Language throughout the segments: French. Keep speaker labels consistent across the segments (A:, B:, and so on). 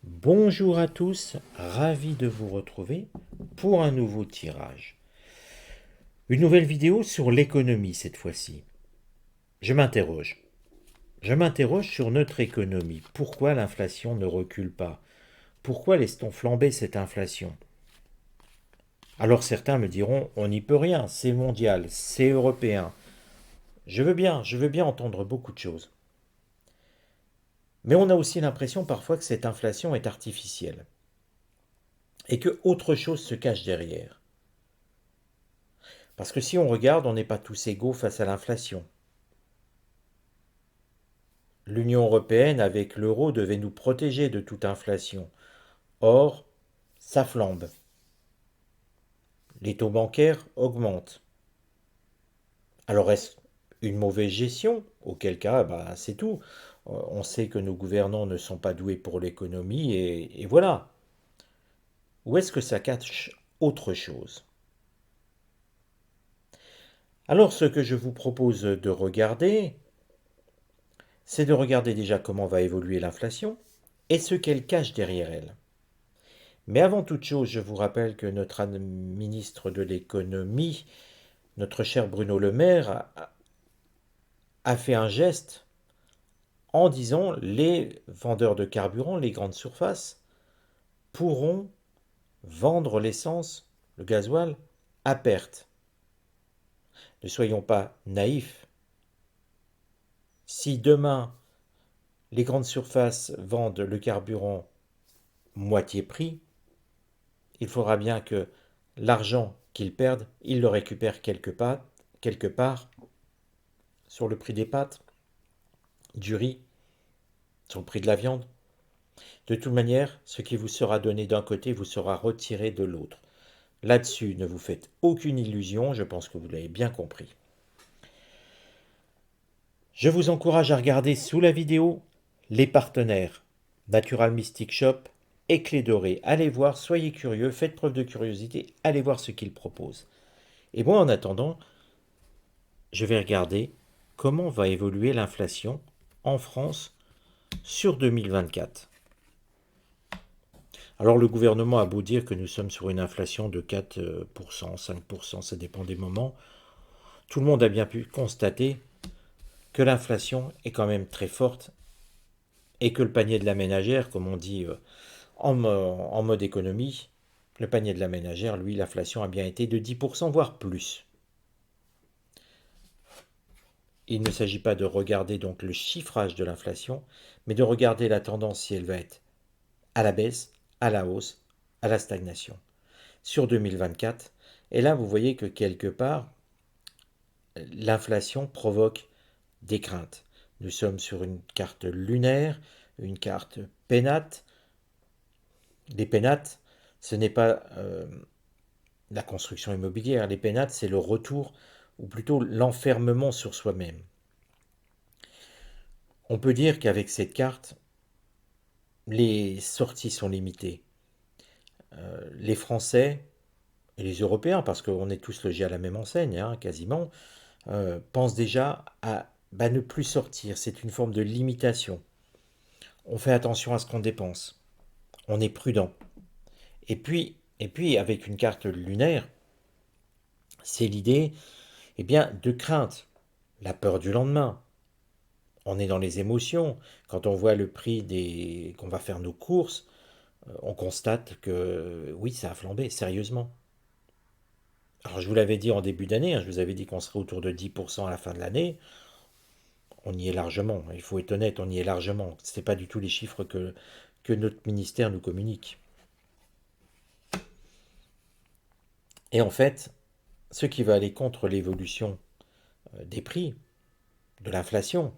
A: Bonjour à tous, ravi de vous retrouver pour un nouveau tirage. Une nouvelle vidéo sur l'économie cette fois-ci. Je m'interroge. Je m'interroge sur notre économie. Pourquoi l'inflation ne recule pas? Pourquoi laisse-t-on flamber cette inflation? Alors certains me diront, on n'y peut rien, c'est mondial, c'est européen. Je veux bien entendre beaucoup de choses. Mais on a aussi l'impression parfois que cette inflation est artificielle et que autre chose se cache derrière. Parce que si on regarde, on n'est pas tous égaux face à l'inflation. L'Union européenne, avec l'euro, devait nous protéger de toute inflation. Or, ça flambe. Les taux bancaires augmentent. Alors est-ce une mauvaise gestion? Auquel cas, c'est tout. On sait que nos gouvernants ne sont pas doués pour l'économie et voilà. Ou est-ce que ça cache autre chose? Alors ce que je vous propose de regarder, c'est de regarder déjà comment va évoluer l'inflation et ce qu'elle cache derrière elle. Mais avant toute chose, je vous rappelle que notre ministre de l'économie, notre cher Bruno Le Maire, a fait un geste en disant les vendeurs de carburant, les grandes surfaces, pourront vendre l'essence, le gasoil, à perte. Ne soyons pas naïfs. Si demain les grandes surfaces vendent le carburant moitié prix, il faudra bien que l'argent qu'ils perdent, ils le récupèrent quelque part sur le prix des pâtes, du riz, sur le prix de la viande. De toute manière, ce qui vous sera donné d'un côté vous sera retiré de l'autre. Là-dessus, ne vous faites aucune illusion, je pense que vous l'avez bien compris. Je vous encourage à regarder sous la vidéo les partenaires Natural Mystic Shop et Clé Dorée. Allez voir, soyez curieux, faites preuve de curiosité, allez voir ce qu'ils proposent. Et moi, en attendant, je vais regarder comment va évoluer l'inflation en France sur 2024. Alors le gouvernement a beau dire que nous sommes sur une inflation de 4%, 5%, ça dépend des moments, tout le monde a bien pu constater que l'inflation est quand même très forte et que le panier de la ménagère, comme on dit en mode économie, le panier de la ménagère, lui, l'inflation a bien été de 10%, voire plus. Il ne s'agit pas de regarder donc le chiffrage de l'inflation, mais de regarder la tendance si elle va être à la baisse, à la hausse, à la stagnation. Sur 2024, et là vous voyez que quelque part, l'inflation provoque des craintes. Nous sommes sur une carte lunaire, une carte pénate. Les pénates, ce n'est pas la construction immobilière. Les pénates, c'est le retour, ou plutôt l'enfermement sur soi-même. On peut dire qu'avec cette carte, les sorties sont limitées. Les Français et les Européens, parce qu'on est tous logés à la même enseigne, hein, quasiment, pensent déjà à ne plus sortir. C'est une forme de limitation. On fait attention à ce qu'on dépense. On est prudent. Et puis avec une carte lunaire, c'est l'idée bien, de crainte, la peur du lendemain. On est dans les émotions. Quand on voit le prix qu'on va faire nos courses, on constate que oui, ça a flambé, sérieusement. Alors je vous l'avais dit en début d'année, hein, je vous avais dit qu'on serait autour de 10% à la fin de l'année. On y est largement, il faut être honnête, on y est largement. Ce n'est pas du tout les chiffres que notre ministère nous communique. Et en fait, ce qui va aller contre l'évolution des prix, de l'inflation.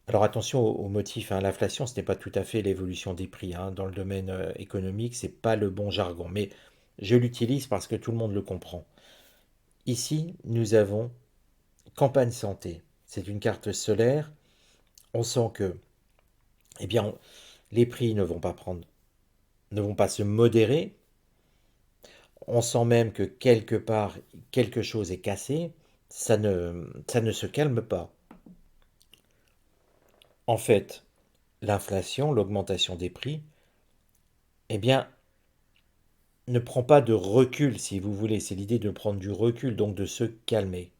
A: Alors attention au motif, hein, l'inflation, ce n'est pas tout à fait l'évolution des prix. Hein. Dans le domaine économique, ce n'est pas le bon jargon, mais je l'utilise parce que tout le monde le comprend. Ici, nous avons campagne santé. C'est une carte solaire. On sent que, les prix ne vont pas se modérer. On sent même que quelque part, quelque chose est cassé. Ça ne se calme pas. En fait, l'inflation, l'augmentation des prix, eh bien, ne prend pas de recul, si vous voulez. C'est l'idée de prendre du recul, donc de se calmer.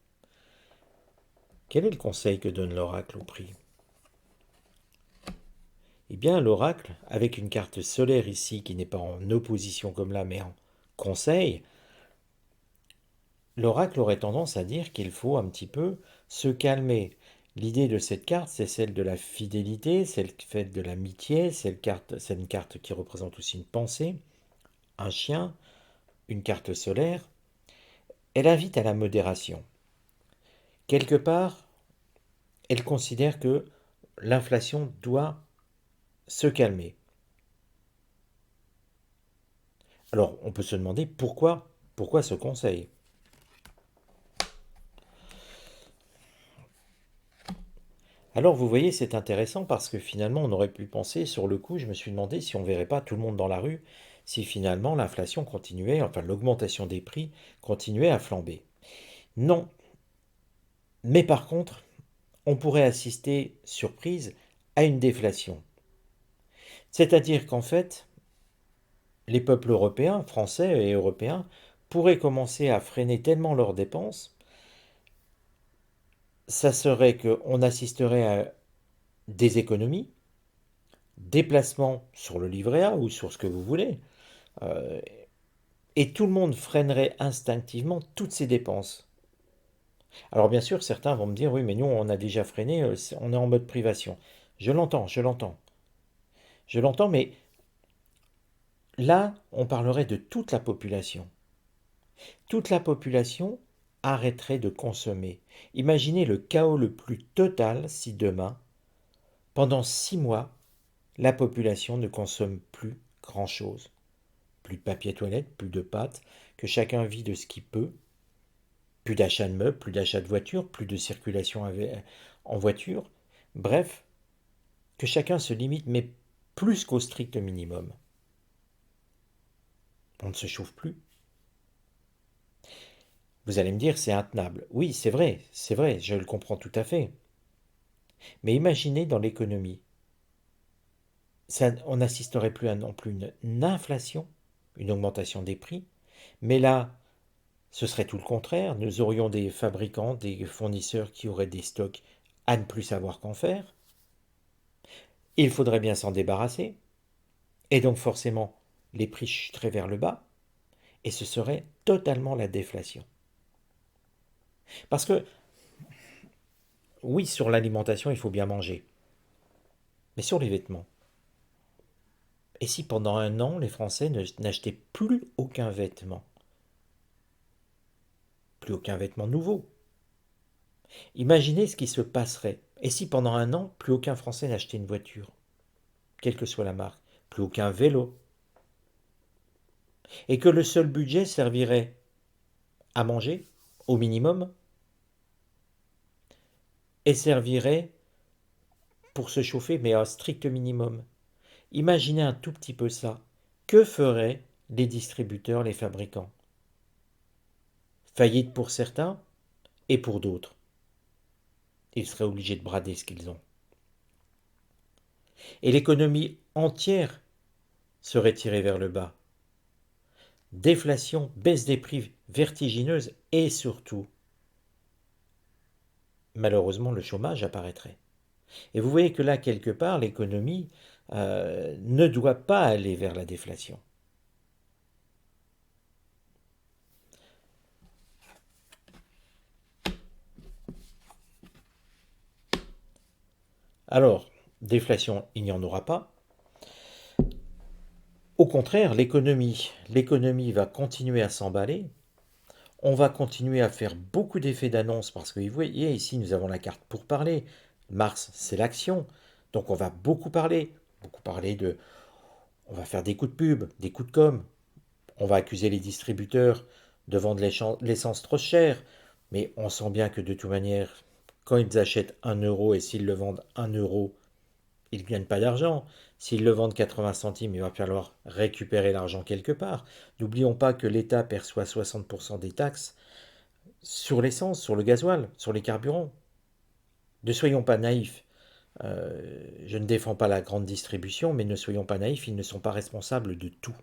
A: Quel est le conseil que donne l'oracle au prix? Eh bien, l'oracle, avec une carte solaire ici, qui n'est pas en opposition comme là, mais en conseil, l'oracle aurait tendance à dire qu'il faut un petit peu se calmer. L'idée de cette carte, c'est celle de la fidélité, celle faite de l'amitié, c'est une carte qui représente aussi une pensée, un chien, une carte solaire. Elle invite à la modération. Quelque part, elle considère que l'inflation doit se calmer. Alors, on peut se demander pourquoi ce conseil? Alors, vous voyez, c'est intéressant parce que finalement, on aurait pu penser, sur le coup, je me suis demandé si on ne verrait pas tout le monde dans la rue, si finalement l'inflation continuait, enfin l'augmentation des prix continuait à flamber. Non, mais par contre, on pourrait assister, surprise, à une déflation. C'est-à-dire qu'en fait, les peuples européens, français et européens, pourraient commencer à freiner tellement leurs dépenses, ça serait qu'on assisterait à des économies, des placements sur le livret A ou sur ce que vous voulez, euh, et tout le monde freinerait instinctivement toutes ces dépenses. Alors bien sûr, certains vont me dire, oui, mais nous, on a déjà freiné, on est en mode privation. Je l'entends, mais là, on parlerait de toute la population. Toute la population arrêterait de consommer. Imaginez le chaos le plus total si demain, pendant 6 mois, la population ne consomme plus grand-chose. Plus de papier toilette, plus de pâtes, que chacun vit de ce qu'il peut, plus d'achat de meubles, plus d'achat de voitures, plus de circulation en voiture. Bref, que chacun se limite, mais plus qu'au strict minimum. On ne se chauffe plus. Vous allez me dire, c'est intenable. Oui, c'est vrai, je le comprends tout à fait. Mais imaginez dans l'économie, on n'assisterait plus à non plus une inflation, une augmentation des prix, mais là, ce serait tout le contraire. Nous aurions des fabricants, des fournisseurs qui auraient des stocks à ne plus savoir qu'en faire. Il faudrait bien s'en débarrasser. Et donc forcément, les prix chuteraient vers le bas. Et ce serait totalement la déflation. Parce que, oui, sur l'alimentation, il faut bien manger. Mais sur les vêtements. Et si pendant un an, les Français n'achetaient plus aucun vêtement? Plus aucun vêtement nouveau. Imaginez ce qui se passerait. Et si pendant un an, plus aucun Français n'achetait une voiture, quelle que soit la marque, plus aucun vélo, et que le seul budget servirait à manger, au minimum, et servirait pour se chauffer, mais à un strict minimum. Imaginez un tout petit peu ça. Que feraient les distributeurs, les fabricants? Faillite pour certains et pour d'autres. Ils seraient obligés de brader ce qu'ils ont. Et l'économie entière serait tirée vers le bas. Déflation, baisse des prix vertigineuse et surtout, malheureusement, le chômage apparaîtrait. Et vous voyez que là, quelque part, l'économie ne doit pas aller vers la déflation. Alors, déflation, il n'y en aura pas. Au contraire, l'économie va continuer à s'emballer. On va continuer à faire beaucoup d'effets d'annonce parce que vous voyez, ici, nous avons la carte pour parler. Mars, c'est l'action. Donc, on va beaucoup parler. Beaucoup parler de. On va faire des coups de pub, des coups de com'. On va accuser les distributeurs de vendre l'essence trop chère. Mais on sent bien que de toute manière, quand ils achètent 1 euro et s'ils le vendent 1 euro, ils ne gagnent pas d'argent. S'ils le vendent 80 centimes, il va falloir récupérer l'argent quelque part. N'oublions pas que l'État perçoit 60% des taxes sur l'essence, sur le gasoil, sur les carburants. Ne soyons pas naïfs. Je ne défends pas la grande distribution, mais ne soyons pas naïfs, ils ne sont pas responsables de tout.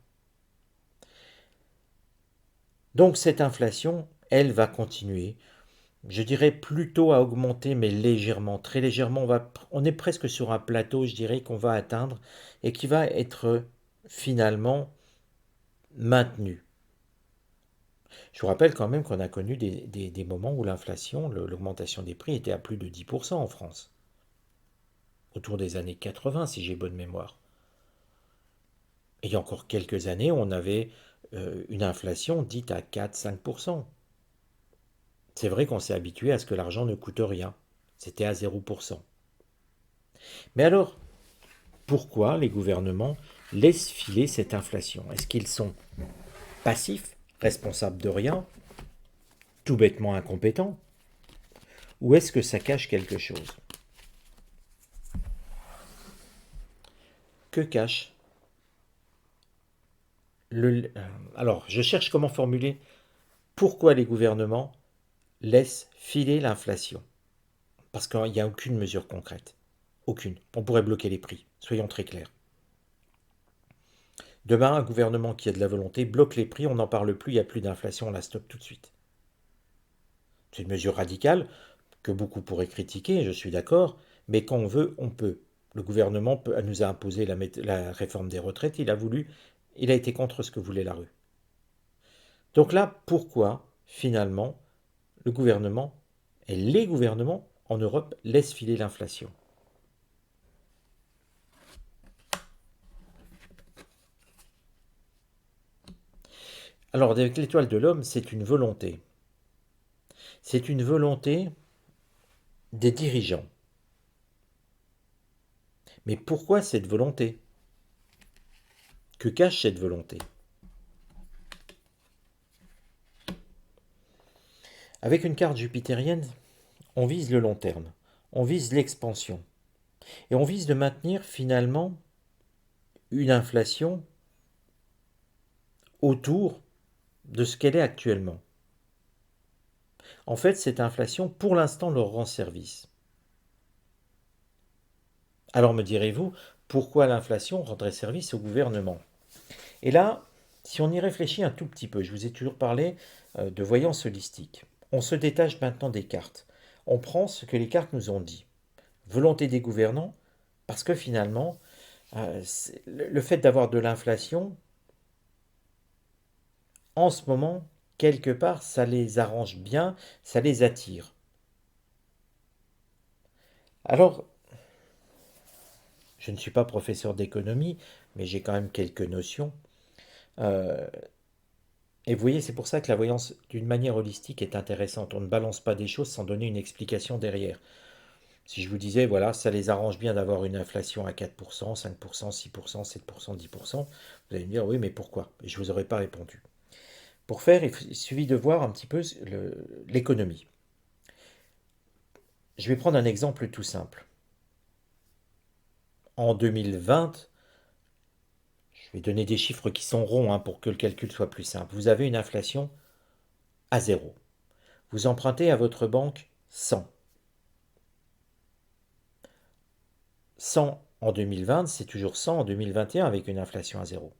A: Donc cette inflation, elle va continuer. Je dirais plutôt à augmenter, mais légèrement, très légèrement. On est presque sur un plateau, je dirais, qu'on va atteindre et qui va être finalement maintenu. Je vous rappelle quand même qu'on a connu des moments où l'inflation, l'augmentation des prix était à plus de 10% en France, autour des années 80 si j'ai bonne mémoire. Et il y a encore quelques années, on avait une inflation dite à 4-5%. C'est vrai qu'on s'est habitué à ce que l'argent ne coûte rien. C'était à 0%. Mais alors, pourquoi les gouvernements laissent filer cette inflation? Est-ce qu'ils sont passifs, responsables de rien, tout bêtement incompétents? Ou est-ce que ça cache quelque chose? Que cache alors, je cherche comment formuler pourquoi les gouvernements laissent filer l'inflation. Parce qu'il n'y a aucune mesure concrète. Aucune. On pourrait bloquer les prix, soyons très clairs. Demain, un gouvernement qui a de la volonté bloque les prix, on n'en parle plus, il n'y a plus d'inflation, on la stoppe tout de suite. C'est une mesure radicale que beaucoup pourraient critiquer, je suis d'accord, mais quand on veut, on peut. Le gouvernement nous a imposé la réforme des retraites, il a été contre ce que voulait la rue. Donc là, pourquoi, finalement, le gouvernement et les gouvernements en Europe laissent filer l'inflation? Alors, avec l'étoile de l'homme, c'est une volonté. C'est une volonté des dirigeants. Mais pourquoi cette volonté? Que cache cette volonté? Avec une carte jupitérienne, on vise le long terme, on vise l'expansion, et on vise de maintenir finalement une inflation autour de ce qu'elle est actuellement. En fait, cette inflation, pour l'instant, leur rend service. Alors me direz-vous, pourquoi l'inflation rendrait service au gouvernement? Et là, si on y réfléchit un tout petit peu, je vous ai toujours parlé de voyance holistique. On se détache maintenant des cartes. On prend ce que les cartes nous ont dit. Volonté des gouvernants, parce que finalement, le fait d'avoir de l'inflation, en ce moment, quelque part, ça les arrange bien, ça les attire. Alors, je ne suis pas professeur d'économie, mais j'ai quand même quelques notions. Euh, et vous voyez, c'est pour ça que la voyance, d'une manière holistique, est intéressante. On ne balance pas des choses sans donner une explication derrière. Si je vous disais, voilà, ça les arrange bien d'avoir une inflation à 4%, 5%, 6%, 7%, 10%, vous allez me dire, oui, mais pourquoi? Et je ne vous aurais pas répondu. Pour faire, il suffit de voir un petit peu l'économie. Je vais prendre un exemple tout simple. En 2020, je vais donner des chiffres qui sont ronds pour que le calcul soit plus simple. Vous avez une inflation à zéro. Vous empruntez à votre banque 100. 100 en 2020, c'est toujours 100 en 2021 avec une inflation à zéro.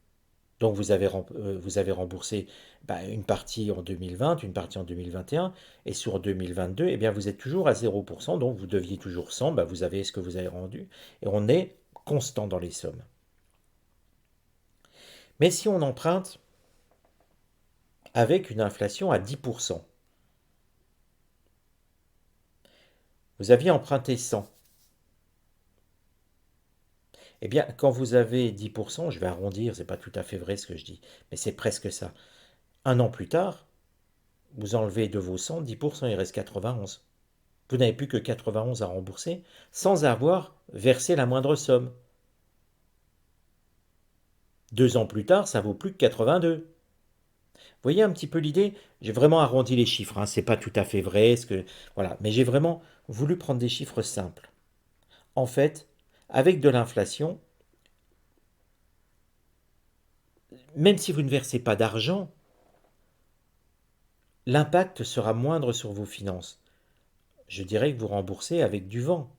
A: Donc vous avez remboursé une partie en 2020, une partie en 2021, et sur 2022, eh bien vous êtes toujours à 0%, donc vous deviez toujours 100, vous avez ce que vous avez rendu, et on est constant dans les sommes. Mais si on emprunte avec une inflation à 10%, vous aviez emprunté 100. Eh bien, quand vous avez 10%, je vais arrondir, c'est pas tout à fait vrai ce que je dis, mais c'est presque ça. Un an plus tard, vous enlevez de vos 100, 10%, il reste 91. Vous n'avez plus que 91 à rembourser sans avoir versé la moindre somme. 2 ans plus tard, ça vaut plus que 82. Vous voyez un petit peu l'idée? J'ai vraiment arrondi les chiffres, c'est pas tout à fait vrai, voilà, mais j'ai vraiment voulu prendre des chiffres simples. En fait, avec de l'inflation, même si vous ne versez pas d'argent, l'impact sera moindre sur vos finances. Je dirais que vous remboursez avec du vent.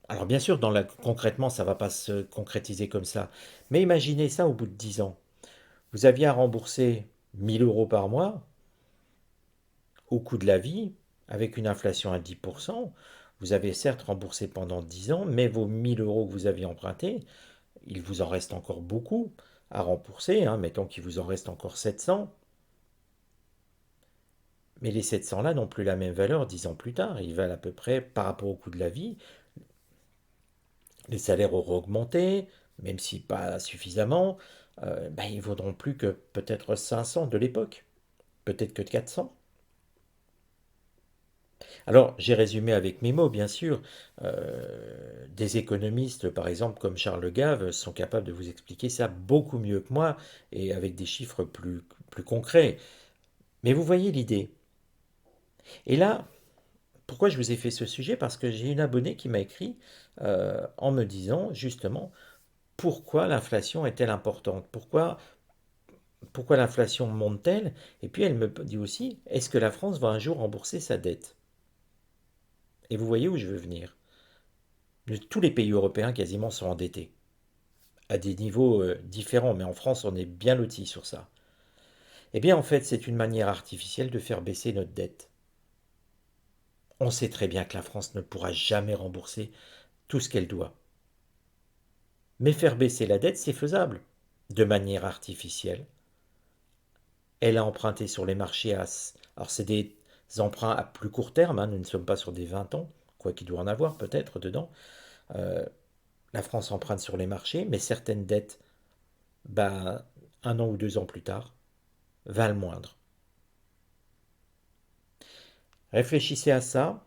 A: Alors bien sûr, concrètement, ça ne va pas se concrétiser comme ça. Mais imaginez ça au bout de 10 ans. Vous aviez à rembourser 1 000 € par mois au coût de la vie, avec une inflation à 10%. Vous avez certes remboursé pendant 10 ans, mais vos 1 000 € que vous aviez empruntés, il vous en reste encore beaucoup à rembourser, hein. Mettons qu'il vous en reste encore 700. Mais les 700 là n'ont plus la même valeur 10 ans plus tard. Ils valent à peu près par rapport au coût de la vie. Les salaires auront augmenté, même si pas suffisamment. Ben, ils vaudront plus que peut-être 500 de l'époque, peut-être que 400. Alors, j'ai résumé avec mes mots, bien sûr. Des économistes, par exemple, comme Charles Gave, sont capables de vous expliquer ça beaucoup mieux que moi et avec des chiffres plus concrets. Mais vous voyez l'idée. Et là, pourquoi je vous ai fait ce sujet? Parce que j'ai une abonnée qui m'a écrit en me disant justement pourquoi l'inflation est-elle importante? Pourquoi l'inflation monte-t-elle? Et puis elle me dit aussi, est-ce que la France va un jour rembourser sa dette? Et vous voyez où je veux venir. Tous les pays européens quasiment sont endettés, à des niveaux différents, mais en France on est bien lotis sur ça. Eh bien en fait c'est une manière artificielle de faire baisser notre dette. On sait très bien que la France ne pourra jamais rembourser tout ce qu'elle doit. Mais faire baisser la dette, c'est faisable, de manière artificielle. Elle a emprunté sur les marchés à... Alors c'est des emprunts à plus court terme, hein, nous ne sommes pas sur des 20 ans, quoi qu'il doit en avoir peut-être dedans. Euh, la France emprunte sur les marchés, mais certaines dettes, bah, 1 an ou 2 ans plus tard, valent moindre. Réfléchissez à ça.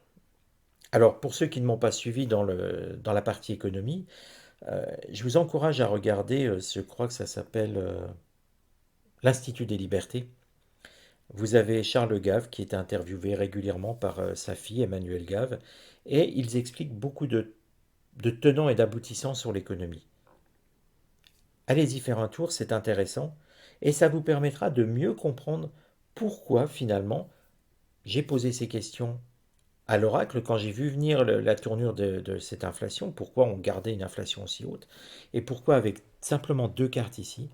A: Alors pour ceux qui ne m'ont pas suivi dans la partie économie, je vous encourage à regarder, je crois que ça s'appelle l'Institut des libertés. Vous avez Charles Gave qui est interviewé régulièrement par sa fille Emmanuelle Gave et ils expliquent beaucoup de tenants et d'aboutissants sur l'économie. Allez-y faire un tour, c'est intéressant et ça vous permettra de mieux comprendre pourquoi finalement j'ai posé ces questions à l'oracle quand j'ai vu venir la tournure de cette inflation, pourquoi on gardait une inflation aussi haute et pourquoi avec simplement 2 cartes ici,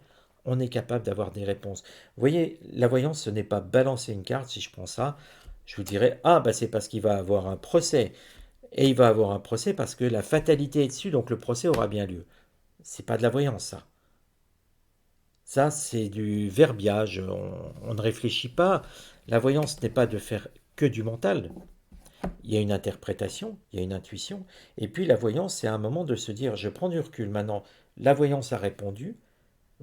A: on est capable d'avoir des réponses. Vous voyez, la voyance, ce n'est pas balancer une carte. Si je prends ça, je vous dirais, ah, bah c'est parce qu'il va avoir un procès. Et il va avoir un procès parce que la fatalité est dessus, donc le procès aura bien lieu. C'est pas de la voyance, ça. Ça, c'est du verbiage. On ne réfléchit pas. La voyance n'est pas de faire que du mental. Il y a une interprétation, il y a une intuition. Et puis la voyance, c'est un moment de se dire, je prends du recul maintenant. La voyance a répondu.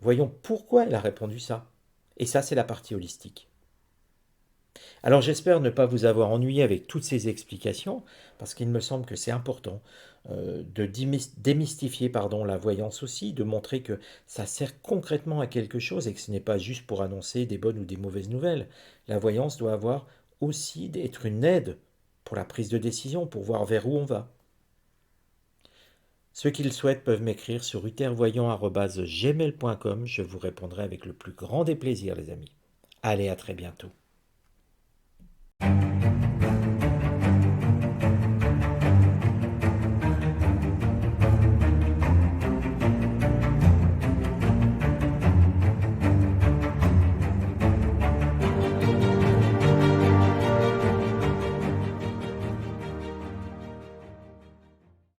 A: Voyons pourquoi elle a répondu ça. Et ça, c'est la partie holistique. Alors j'espère ne pas vous avoir ennuyé avec toutes ces explications, parce qu'il me semble que c'est important de démystifier la voyance aussi, de montrer que ça sert concrètement à quelque chose et que ce n'est pas juste pour annoncer des bonnes ou des mauvaises nouvelles. La voyance doit avoir aussi être une aide pour la prise de décision, pour voir vers où on va. Ceux qui le souhaitent peuvent m'écrire sur uthervoyant@gmail.com. Je vous répondrai avec le plus grand des plaisirs, les amis. Allez, à très bientôt.